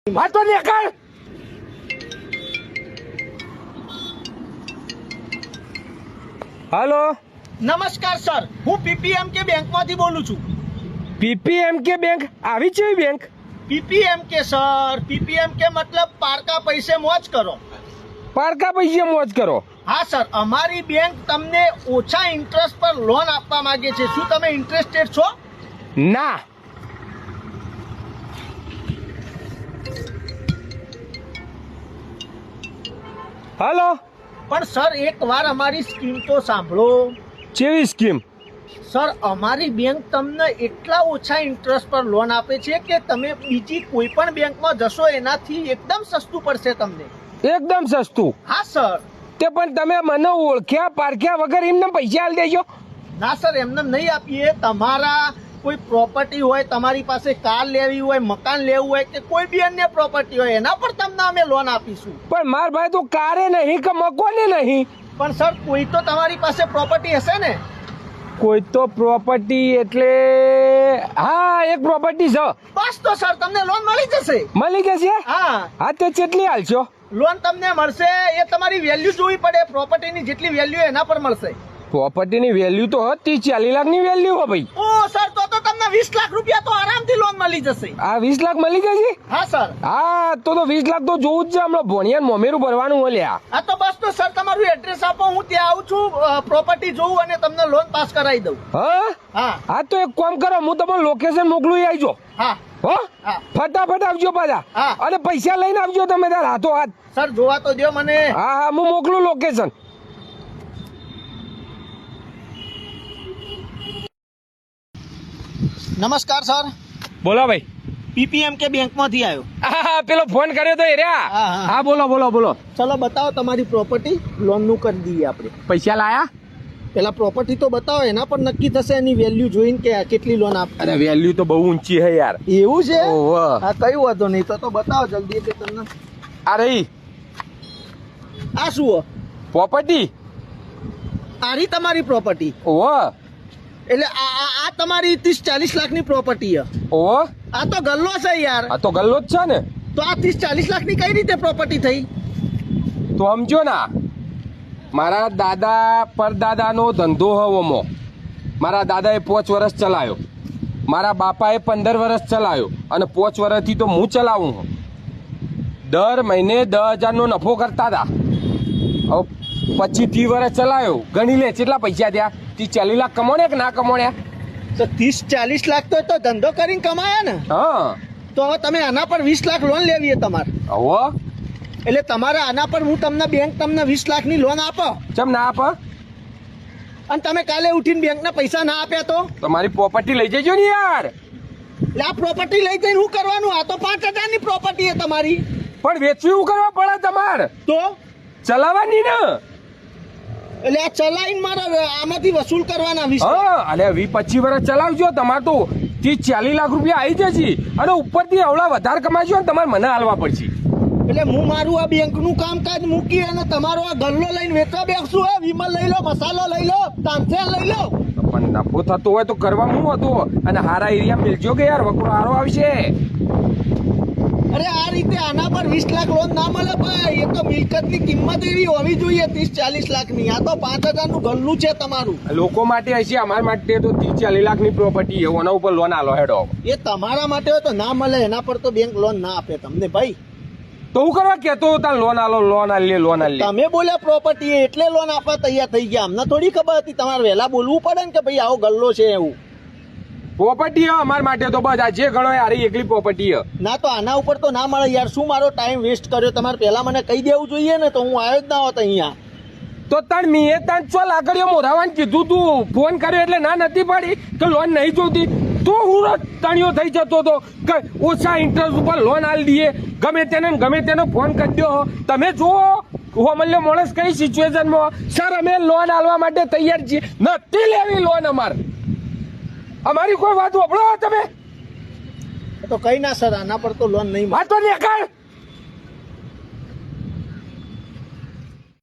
હા તો નીકળ. હાલો, નમસ્કાર સર, હું પીપીએમ કે બેંકમાંથી બોલું છું. પીપીએમ કે બેંક આવી છે બેંક? પીપીએમ કે સર, પીપીએમ કે મતલબ પારકા પૈસે મોજ કરો. પારકા પૈસે મોજ કરો? હા સર, અમારી બેંક તમને ઓછા ઇન્ટરેસ્ટ પર લોન આપવા માંગે છે. શું તમે ઇન્ટરેસ્ટેડ છો? ના. હાલો, પણ સર એકવાર અમારી સ્કીમ તો સાંભળો. કેવી સ્કીમ? સર અમારી બેંક તમને એટલા ઓછા ઇન્ટરેસ્ટ પર લોન આપે છે કે તમે બીજી કોઈ પણ બેંકમાં જશો એનાથી એકદમ સસ્તું પડશે તમને. એકદમ સસ્તું? હા સર. તે પણ તમે મને ઓળખ્યા પારખ્યા વગર એમને પૈસા આલી દેજો? ના સર, એમને નહીં આપીએ. તમારા કોઈ પ્રોપર્ટી હોય, તમારી પાસે કાર લેવી હોય, મકાન લેવું હોય કે કોઈ બી અન્ય પ્રોપર્ટી હોય, એના પર તમને અમે લોન આપીશું. પણ માર ભાઈ તો કારે નહીં કે મકોને નહીં. પણ સર કોઈ તો તમારી પાસે પ્રોપર્ટી હશે ને? કોઈ તો પ્રોપર્ટી એટલે હા, એક પ્રોપર્ટી છે. બસ તો સર તમને લોન મળી જશે. મળી જશે? હા. હા તે કેટલી હાલશો? લોન તમને મળશે, એ તમારી વેલ્યુ જોવી પડે. પ્રોપર્ટીની જેટલી વેલ્યુ એના પર મળશે. પ્રોપર્ટીની વેલ્યુ તો 30-40 લાખની વેલ્યુ હો ભાઈ. ઓ સર, તો તમને 20 લાખ રૂપિયા તો આરામથી લોન મળી જશે. આ 20 લાખ મળી જશે? હા સર. હા તો 20 લાખ તો જોવું જ છે. હમણાં ભણિયાને મોમેરું ભરવાનું મળ્યા. હા તો બસ તો સર તમારું એડ્રેસ આપો, હું ત્યાં આવું છું, પ્રોપર્ટી જોઉં અને તમને લોન પાસ કરાવી દઉં. હા હા. હા તો એક કામ કરો, હું તમને લોકેશન મોકલું, આવજો. હા. હો હા. ફટાફટ આવજો પાછા. હા. અને પૈસા લઈને આવજો તમે તાર હાથો હાથ. સર જોવા તો દો મને. હા હા, હું મોકલું લોકેશન. નમસ્કાર સર, બોલો ભાઈ. પીપીએમ કે બેંકમાંથી આવ્યો. હા પેલો ફોન કર્યો તો એ રહ્યા. હા, હા. હા બોલો બોલો બોલો. ચલો બતાવો તમારી પ્રોપર્ટી, લોનનું કરી દઈએ આપણે. પૈસા લાયા? પેલા પ્રોપર્ટી તો બતાવો, એના પર નક્કી થશે એની વેલ્યુ જોઈને કે કેટલી લોન આપ. અરે વેલ્યુ તો બહુ ઊંચી હે યાર. એવું છે? ઓહો. હા કઈ વાંધો નહીં, તો બતાવો જલ્દી કે તમને. આ રહી આ શું? પ્રોપર્ટી. આરી તમારી પ્રોપર્ટી? ઓહો. એટલે આ તમારી 30-40 લાખની પ્રોપર્ટી છે. ઓહો. આ તો ગલ્લો છે યાર. આ તો ગલ્લો જ છે ને. તો આ 30-40 લાખની કઈ રીતે પ્રોપર્ટી થઈ? તો સમજો ના, મારા દાદા પરદાદાનો ધંધો હવમો. મારા દાદાએ 5 વર્ષ ચલાવ્યો, મારા બાપાએ 15 વર્ષ ચલાવ્યો અને 5 વર્ષથી તો હું ચલાવું છું. દર મહિને 10,000નો નફો કરતા હતા. હવે 25-30 વર્ષ ચલાવ્યો, ગણી લે કેટલા પૈસા થયા? 30-40 લાખ કમાણ્યા કે ના કમાણ્યા? તો 30-40 લાખ તો ધંધો કરીને કમાયા ને. હા. તો હવે તમે આના પર 20 લાખ લોન લેવી છે તમારે. હવે એટલે તમારે આના પર હું તમને બેંક તમને 20 લાખની લોન આપો ચમ ના આપ? અને તમે કાલે ઉઠીને બેંકના પૈસા ના આપ્યા તો? તમારી પ્રોપર્ટી લઈ જજો ને યાર. એટલે આ પ્રોપર્ટી લઈ જઈને શું કરવાનું? આ તો 5,000ની પ્રોપર્ટી છે તમારી. પણ વેચવી શું કરવા પડે તમારે? તો ચલાવવાની ને. એટલે આ ચલાવીને મારે આમાંથી વસૂલ કરવાના 20 લાખ. હા, અને 20-25 વર્ષ ચલાવજો, તમારે તો 30-40 લાખ રૂપિયા આવી જશે અને ઉપરથી અવળા વધારે કમાજો ને તમારે મને હાલવા પડશે. એટલે હું મારું આ બેંકનું કામકાજ મૂકી અને તમારો આ ગલ્લો લઈને વેચવા બેસું? હે વિમલ લઈ લો, મસાલો લઈ લો, તામસેન લઈ લો. પણ નફો થતો હોય તો કરવા શું હતું? અને હારા એરિયા મિલજો કે યાર, વકરો હારો આવશે. અરે આ રીતે આના પર 20 લાખ લોન ના મળે ભાઈ. એ તો મિલકતની કિંમત એવી હોવી જોઈએ 30-40 લાખની. આ તો 5,000નું ગલ્લું છે તમારું. લોકો માટે હશે, અમારા માટે તો 30-40 લાખની પ્રોપર્ટી છે, એના ઉપર લોન આલો હેડો. એ તમારા માટે હોય તો ના મળે, એના પર તો બેંક લોન ના આપે તમને ભાઈ. તો હું કરવા કેતો તાર લોન આલો, લોન આલી, લોન આલી. તમે બોલ્યા પ્રોપર્ટી એટલે લોન આપવા તૈયાર થઈ ગયા. અમને થોડી ખબર હતી. તમારે વહેલા બોલવું પડે ને કે ભાઈ આવો ગલ્લો છે એવું. પ્રોપર્ટી અમારા માટે તો બસ આ જે ગણો યાર એકલી પ્રોપર્ટી છે. ના તો આના ઉપર તો ના મળે યાર. શું મારો ટાઈમ વેસ્ટ કર્યો? તમારે પહેલા મને કહી દેવું જોઈએ ને, તો હું આવ્યો જ ના હોત અહીંયા. તો તણ મીએ તણ ચો લાકડીઓ મોરાવાન કીધું, તું ફોન કર્યો એટલે ના નથી પાડી કે લોન નહીં જોતી. તો હું તણિયો થઈ જતો હતો કે ઓછા ઇન્ટરેસ્ટ ઉપર લોન આલી દઈએ. ગમે તેને ફોન કરી દો. તમે જુઓ હોમલ્યો માણસ કઈ સિચ્યુએશનમાં. સર અમે લોન આલવા માટે તૈયાર છીએ, નથી લેવી લોન અમારે. અમારી કોઈ વાત સાંભળો તમે. તો કઈ ના સર, આના પર તો લોન નહીં મળે. વાત તો નીકળ.